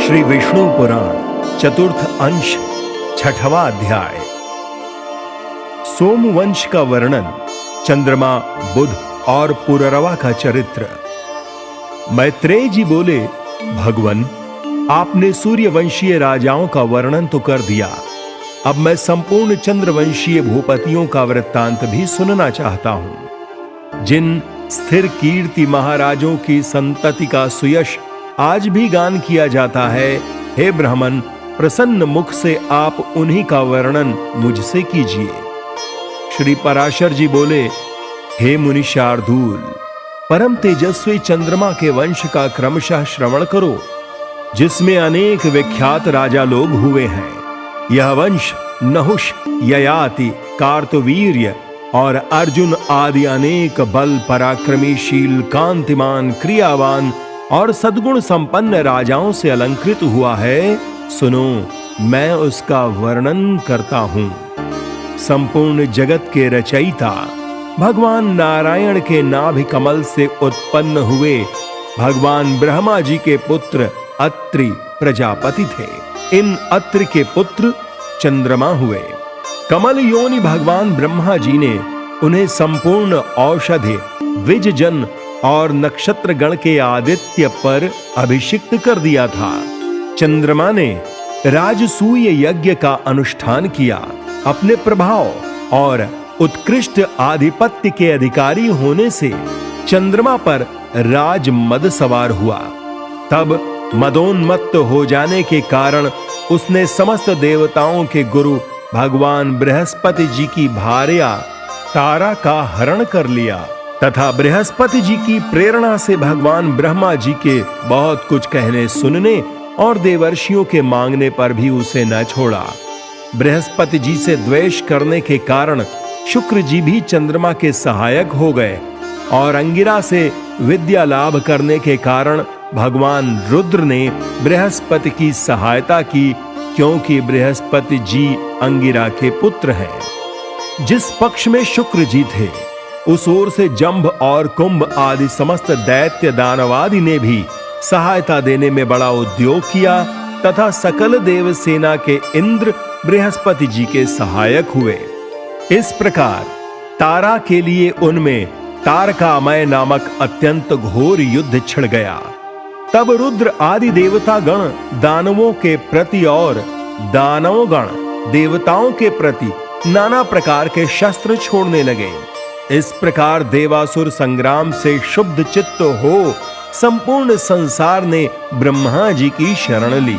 श्री विष्णु पुराण चतुर्थ अंश छठवां अध्याय। सोमवंश का वर्णन, चंद्रमा, बुध और पुररवा का चरित्र। मैत्रेय जी बोले, भगवन, आपने सूर्यवंशीय राजाओं का वर्णन तो कर दिया, अब मैं संपूर्ण चंद्रवंशीय भूपतियों का वृत्तांत भी सुनना चाहता हूं। जिन स्थिर कीर्ति महाराजों की संतति का सुयश आज भी गान किया जाता है, हे ब्राह्मण, प्रसन्न मुख से आप उन्हीं का वर्णन मुझसे कीजिए। श्री पराशर जी बोले, हे मुनि शार्दूल, परम तेजस्वी चंद्रमा के वंश का क्रमशः श्रवण करो, जिसमें अनेक विख्यात राजा लोग हुए हैं। यह वंश नहुष, ययाति, कार्तवीर्य और अर्जुन आदि अनेक बल पराक्रमीशील, कांतिमान, क्रियावान और सद्गुण संपन्न राजाओं से अलंकृत हुआ है। सुनो, मैं उसका वर्णन करता हूं। संपूर्ण जगत के रचयिता भगवान नारायण के नाभि कमल से उत्पन्न हुए भगवान ब्रह्मा जी के पुत्र अत्रि प्रजापति थे। इन अत्रि के पुत्र चंद्रमा हुए। कमल योनि भगवान ब्रह्मा जी ने उन्हें संपूर्ण औषधि, द्विजजन और नक्षत्र गण के आदित्य पर अभिषिक्त कर दिया था। चंद्रमा ने राजसूय यज्ञ का अनुष्ठान किया। अपने प्रभाव और उत्कृष्ट आधिपत्य के अधिकारी होने से चंद्रमा पर राज मद सवार हुआ। तब मदोन्मत्त हो जाने के कारण उसने समस्त देवताओं के गुरु भगवान बृहस्पति जी की भार्या तारा का हरण कर लिया तथा बृहस्पति जी की प्रेरणा से भगवान ब्रह्मा जी के बहुत कुछ कहने सुनने और देवर्षियों के मांगने पर भी उसे न छोड़ा। बृहस्पति जी से द्वेष करने के कारण शुक्र जी भी चंद्रमा के सहायक हो गए और अंगिरा से विद्या लाभ करने के कारण भगवान रुद्र ने बृहस्पति की सहायता की, क्योंकि बृहस्पति जी अंगिरा के पुत्र हैं। जिस पक्ष में शुक्र जी थे, उस ओर से जंभ और कुंभ आदि समस्त दैत्य दानवादि ने भी सहायता देने में बड़ा उद्योग किया तथा सकल देव सेना के इंद्र बृहस्पति जी के सहायक हुए। इस प्रकार तारा के लिए उनमें तारकामय नामक अत्यंत घोर युद्ध छिड़ गया। तब रुद्र आदि देवता गण दानवों के प्रति और दानव गण देवताओं के प्रति नाना प्रकार के शस्त्र छोड़ने लगे। इस प्रकार देवासुर संग्राम से शुद्ध चित्त हो संपूर्ण संसार ने ब्रह्मा जी की शरण ली।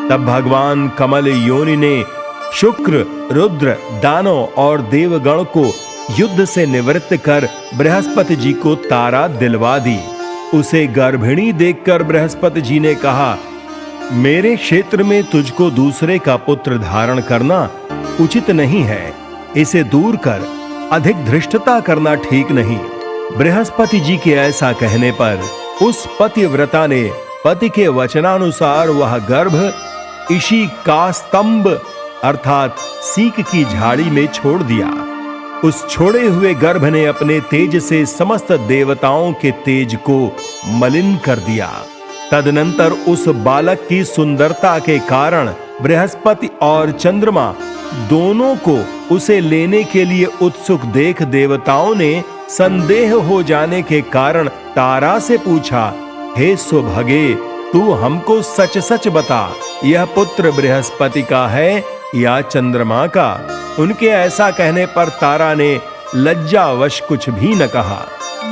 तब भगवान कमल योनि ने शुक्र, रुद्र, दानव और देवगण को युद्ध से निवृत्त कर बृहस्पति जी को तारा दिलवा दी। उसे गर्भिणी देखकर बृहस्पति जी ने कहा, मेरे क्षेत्र में तुझको दूसरे का पुत्र धारण करना उचित नहीं है। इसे दूर कर, अधिक धृष्टता करना ठीक नहीं। बृहस्पति जी के ऐसा कहने पर उस पतिव्रता ने पति के वचनानुसार वह गर्भ इशी का स्तंभ अर्थात सीक की झाड़ी में छोड़ दिया। उस छोड़े हुए गर्भ ने अपने तेज से समस्त देवताओं के तेज को मलिन कर दिया। तदनंतर उस बालक की सुंदरता के कारण बृहस्पति और चंद्रमा दोनों को उसे लेने के लिए उत्सुक देख देवताओं ने संदेह हो जाने के कारण तारा से पूछा, हे सुभगे, तू हमको सच सच बता, यह पुत्र बृहस्पति का है या चंद्रमा का? उनके ऐसा कहने पर तारा ने लज्जावश कुछ भी न कहा।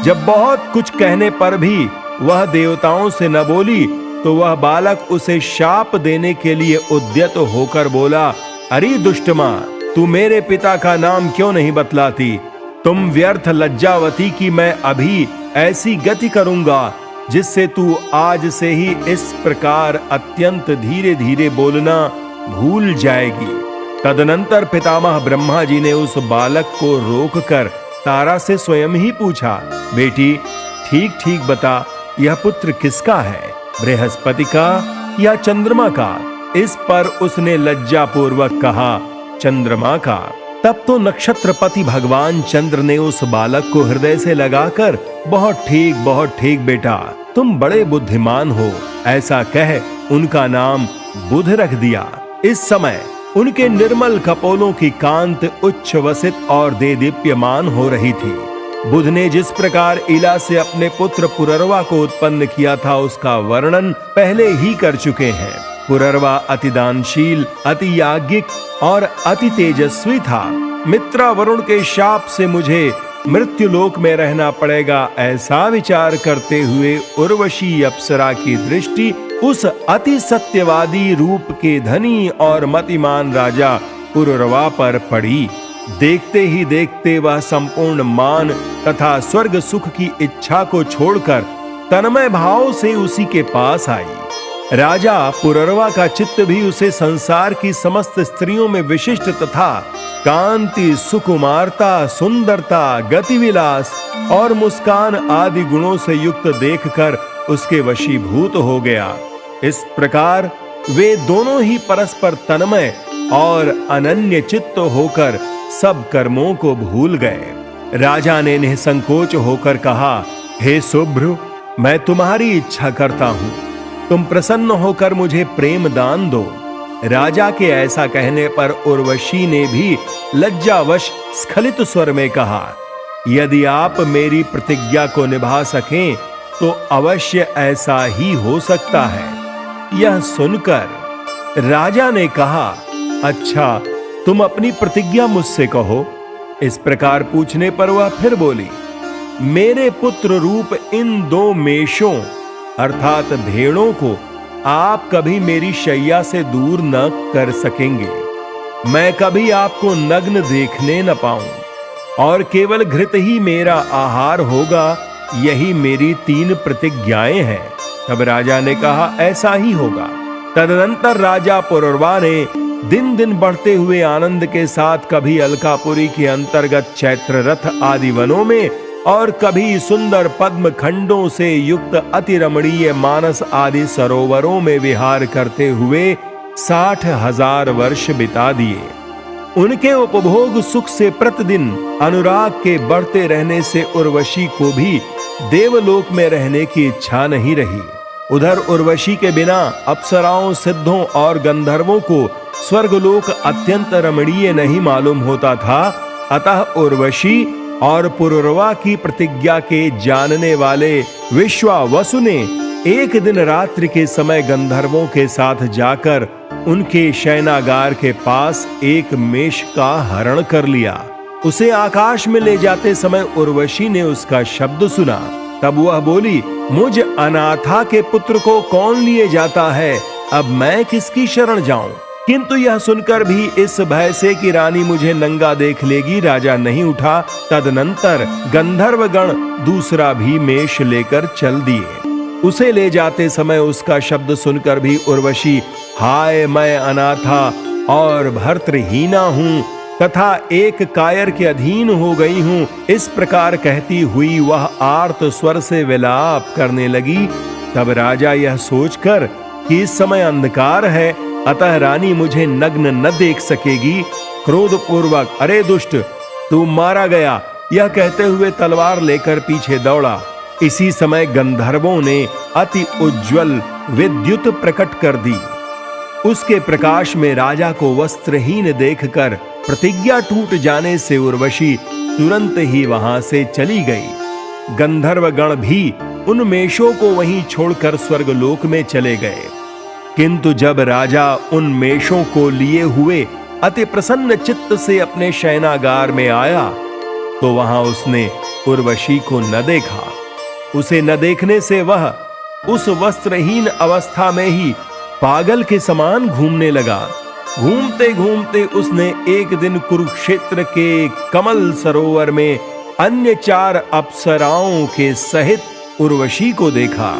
जब बहुत कुछ कहने पर भी वह देवताओं से न बोली, तो वह बालक उसे शाप देने के लिए उद्यत होकर बोला, अरे दुष्टमा, तू मेरे पिता का नाम क्यों नहीं बतलाती? तुम व्यर्थ लज्जावती की मैं अभी ऐसी गति करूंगा जिससे तू आज से ही इस प्रकार अत्यंत धीरे धीरे बोलना भूल जाएगी। तदनंतर पितामह ब्रह्मा जी ने उस बालक को रोककर तारा से स्वयं ही पूछा, बेटी, ठीक ठीक बता, यह पुत्र किसका है, बृहस्पति का या चंद्रमा का? इस पर उसने लज्जापूर्वक कहा, चंद्रमा का। तब तो नक्षत्रपति भगवान चंद्र ने उस बालक को हृदय से लगाकर, बहुत ठीक बेटा, तुम बड़े बुद्धिमान हो, ऐसा कह उनका नाम बुध रख दिया। इस समय उनके निर्मल कपोलों की कांत उच्छ्वसित और देदीप्यमान हो रही थी। बुध ने जिस प्रकार इला से अपने पुत्र पुररवा को उत्पन्न किया था उसका वर्णन पहले ही कर चुके हैं। पुररवा अति दानशील, अति याज्ञिक और अति तेजस्वी था। मित्रा वरुण के शाप से मुझे मृत्युलोक में रहना पड़ेगा, ऐसा विचार करते हुए उर्वशी अप्सरा की दृष्टि उस अति सत्यवादी रूप के धनी और मतिमान राजा पुररवा पर पड़ी। देखते ही देखते वह संपूर्ण मान तथा स्वर्ग सुख की इच्छा को छोड़कर तन्मय भाव से उसी के पास आई। राजा पुररवा का चित्त भी उसे संसार की समस्त स्त्रियों में विशिष्ट तथा कांति, सुकुमारता, सुंदरता, गतिविलास और मुस्कान आदि गुणों से युक्त देखकर उसके वशीभूत हो गया। इस प्रकार वे दोनों ही परस्पर तन्मय और अनन्य चित्त होकर सब कर्मों को भूल गए। राजा ने निसंकोच होकर कहा, हे शुभ्र, मैं तुम्हारी इच्छा करता हूं, तुम प्रसन्न होकर मुझे प्रेम दान दो। राजा के ऐसा कहने पर उर्वशी ने भी लज्जावश स्खलित स्वर में कहा, यदि आप मेरी प्रतिज्ञा को निभा सकें तो अवश्य ऐसा ही हो सकता है। यह सुनकर राजा ने कहा, अच्छा, तुम अपनी प्रतिज्ञा मुझसे कहो। इस प्रकार पूछने पर वह फिर बोली, मेरे पुत्र रूप इन दो मेषों अर्थात भेड़ों को आप कभी मेरी शैया से दूर न कर सकेंगे। मैं कभी आपको नग्न देखने न पाऊं और केवल घृत ही मेरा आहार होगा। यही मेरी 3 प्रतिज्ञाएं हैं। तब राजा ने कहा, ऐसा ही होगा। तदनंतर राजा पुररवा ने दिन दिन बढ़ते हुए आनंद के साथ कभी अलकापुरी के अंतर्गत चैत्ररथ आदि वनों में और कभी सुंदर पद्म खंडों से युक्त अति रमणीय मानस आदि सरोवरों में विहार करते हुए 60,000 वर्ष बिता दिए। उनके उपभोग सुख से प्रतिदिन अनुराग के बढ़ते रहने से उर्वशी को भी देवलोक में रहने की इच्छा नहीं रही। उधर उर्वशी के बिना अप्सराओं, सिद्धों और गंधर्वों को स्वर्गलोक अत्यंत रमणीय नहीं मालूम होता था। अतः उर्वशी और पुररवा की प्रतिज्ञा के जानने वाले विश्वावसु ने एक दिन रात्रि के समय गंधर्वों के साथ जाकर उनके शयनागार के पास एक मेष का हरण कर लिया। उसे आकाश में ले जाते समय उर्वशी ने उसका शब्द सुना। तब वह बोली, मुझ अनाथा के पुत्र को कौन लिए जाता है, अब मैं किसकी शरण जाऊं? किंतु यह सुनकर भी इस भय से कि रानी मुझे नंगा देख लेगी, राजा नहीं उठा। तदनंतर गंधर्वगण दूसरा भी मेष लेकर चल दिए। उसे ले जाते समय उसका शब्द सुनकर भी उर्वशी, हाय मैं अनाथा और भर्तृहीना हूं तथा एक कायर के अधीन हो गई हूं, इस प्रकार कहती हुई वह आर्त स्वर से विलाप करने लगी। तब राजा यह सोचकर कि इस समय अंधकार है, अतः रानी मुझे नग्न न देख सकेगी, क्रोध पूर्वक, अरे दुष्ट, तू मारा गया, यह कहते हुए तलवार लेकर पीछे दौड़ा। इसी समय गंधर्वों ने अति उज्ज्वल विद्युत प्रकट कर दी। उसके प्रकाश में राजा को वस्त्रहीन देखकर प्रतिज्ञा टूट जाने से उर्वशी तुरंत ही वहां से चली गई। गंधर्वगण भी उन मेषों को वहीं छोड़कर स्वर्गलोक में चले गए। किंतु जब राजा उन मेषों को लिए हुए अति प्रसन्न चित्त से अपने शयनागार में आया तो वहां उसने उर्वशी को न देखा। उसे न देखने से वह उस वस्त्रहीन अवस्था में ही पागल के समान घूमने लगा। घूमते घूमते उसने एक दिन कुरुक्षेत्र के कमल सरोवर में अन्य 4 अप्सराओं के सहित उर्वशी को देखा।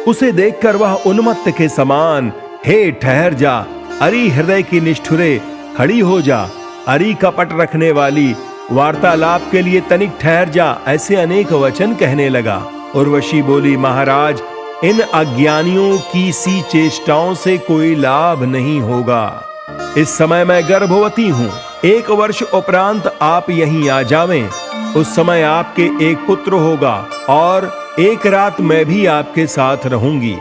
उसे देखकर वह उन्मत्त के समान, हे ठहर जा, अरि हृदय की निष्ठुरे, खड़ी हो जा, अरि कपट रखने वाली, वार्तालाप के लिए तनिक ठहर जा, ऐसे अनेक वचन कहने लगा। उर्वशी बोली, महाराज, इन अज्ञानियों की सी चेष्टाओं से कोई लाभ नहीं होगा। इस समय मैं गर्भवती हूं। 1 वर्ष उपरांत आप यहीं आ जावें, उस समय आपके एक पुत्र होगा और एक रात मैं भी आपके साथ रहूंगी।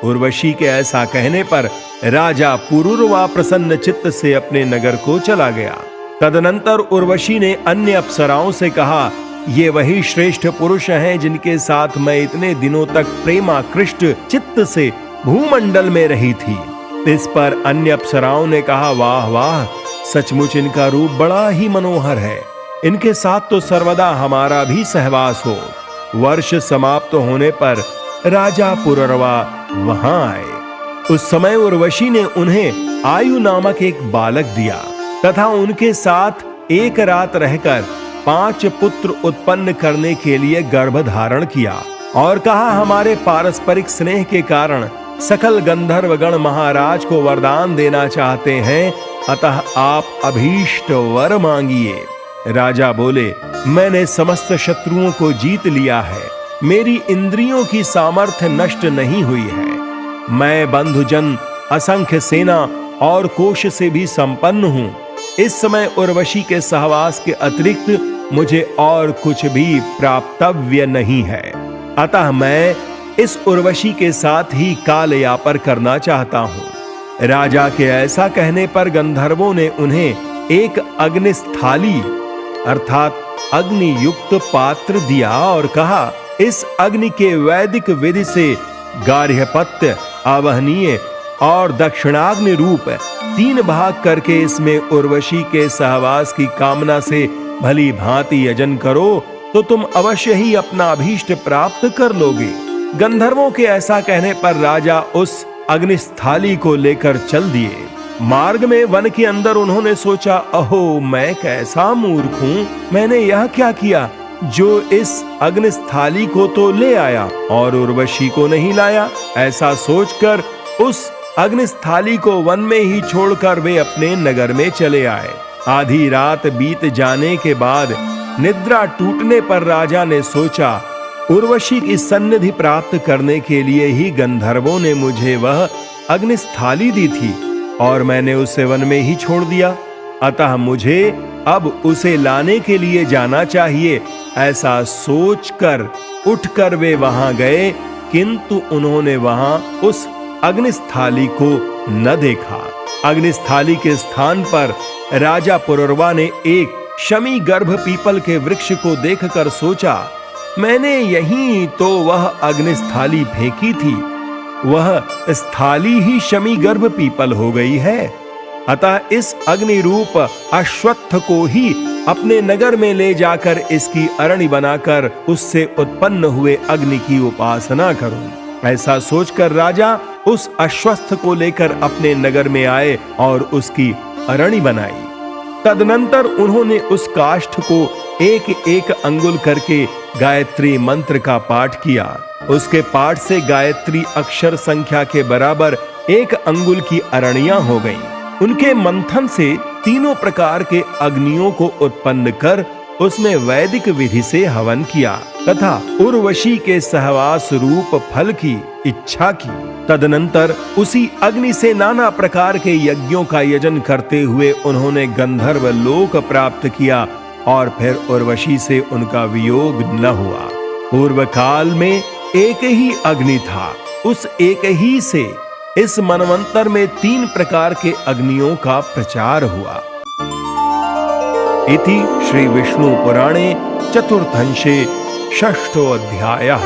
उर्वशी के ऐसा कहने पर राजा पुरुरवा प्रसन्न चित्त से अपने नगर को चला गया। तदनंतर उर्वशी ने अन्य अप्सराओं से कहा, ये वही श्रेष्ठ पुरुष हैं जिनके साथ मैं इतने दिनों तक प्रेमाकृष्ट चित्त से भूमंडल में रही थी। इस पर अन्य अप्सराओं ने कहा, वाह वाह, सचमुच इनका रूप बड़ा ही मनोहर है। इनके साथ तो सर्वदा हमारा भी सहवास हो। वर्ष समाप्त होने पर राजा पुररवा वहां आए। उस समय उर्वशी ने उन्हें आयु नामक एक बालक दिया तथा उनके साथ एक रात रहकर 5 पुत्र उत्पन्न करने के लिए गर्भ धारण किया और कहा, हमारे पारस्परिक स्नेह के कारण सकल गंधर्वगण महाराज को वरदान देना चाहते हैं, अतः आप अभीष्ट वर मांगिए। राजा बोले, मैंने समस्त शत्रुओं को जीत लिया है, मेरी इंद्रियों की सामर्थ्य नष्ट नहीं हुई है। मैं बंधुजन, असंख्य सेना और कोश से भी संपन्न हूं। इस समय उर्वशी के सहवास के अतिरिक्त मुझे और कुछ भी प्राप्तव्य नहीं है, अतः मैं इस उर्वशी के साथ ही काल यापन करना चाहता हूं। राजा के ऐसा कहने पर गंधर्वों ने उन्हें एक अग्निस्थाली अर्थात अग्नि युक्त पात्र दिया और कहा, इस अग्नि के वैदिक विधि से गार्हपत्य, आवहनीय और दक्षिणाग्नि रूप 3 भाग करके इसमें उर्वशी के सहवास की कामना से भली भांति यजन करो तो तुम अवश्य ही अपना अभीष्ट प्राप्त कर लोगे। गंधर्वों के ऐसा कहने पर राजा उस अग्निस्थाली को लेकर चल दिए। मार्ग में वन के अंदर उन्होंने सोचा, अहो मैं कैसा मूर्ख हूं, मैंने यह क्या किया जो इस अग्निस्थाली को तो ले आया और उर्वशी को नहीं लाया। ऐसा सोचकर उस अग्निस्थाली को वन में ही छोड़कर वे अपने नगर में चले आए। आधी रात बीत जाने के बाद निद्रा टूटने पर राजा ने सोचा, उर्वशी की सन्निधि प्राप्त करने के लिए ही गंधर्वों ने मुझे वह अग्निस्थाली दी थी और मैंने उसे वन में ही छोड़ दिया, अतः मुझे अब उसे लाने के लिए जाना चाहिए। ऐसा सोचकर उठकर वे वहां गए, किंतु उन्होंने वहां उस अग्निस्थाली को न देखा। अग्निस्थाली के स्थान पर राजा पुररवा ने एक शमी गर्भ पीपल के वृक्ष को देखकर सोचा, मैंने यहीं तो वह अग्निस्थाली फेंकी थी, वह स्थाली ही शमी गर्भ पीपल हो गई है। अतः इस अग्नि रूप अश्वत्थ को ही अपने नगर में ले जाकर इसकी अरणी बनाकर उससे उत्पन्न हुए अग्नि की उपासना करूं। ऐसा सोचकर राजा उस अश्वत्थ को लेकर अपने नगर में आए और उसकी अरणी बनाई। तदनंतर उन्होंने उस काष्ठ को एक एक अंगुल करके गायत्री मंत्र का पाठ किया। उसके पाठ से गायत्री अक्षर संख्या के बराबर 1 अंगुल की अरणियां हो गईं। उनके मंथन से 3 प्रकार के अग्नियों को उत्पन्न कर उसमें वैदिक विधि से हवन किया तथा उर्वशी के सहवास रूप फल की इच्छा की। तदनंतर उसी अग्नि से नाना प्रकार के यज्ञों का यजन करते हुए उन्होंने गंधर्व लोक प्राप्त किया और फिर उर्वशी से उनका वियोग न हुआ। पूर्व काल में एक ही अग्नि था, उस एक ही से इस मनवंतर में 3 प्रकार के अग्नियों का प्रचार हुआ। इति श्री विष्णु पुराणे चतुर्थंशे 6ठो अध्यायः।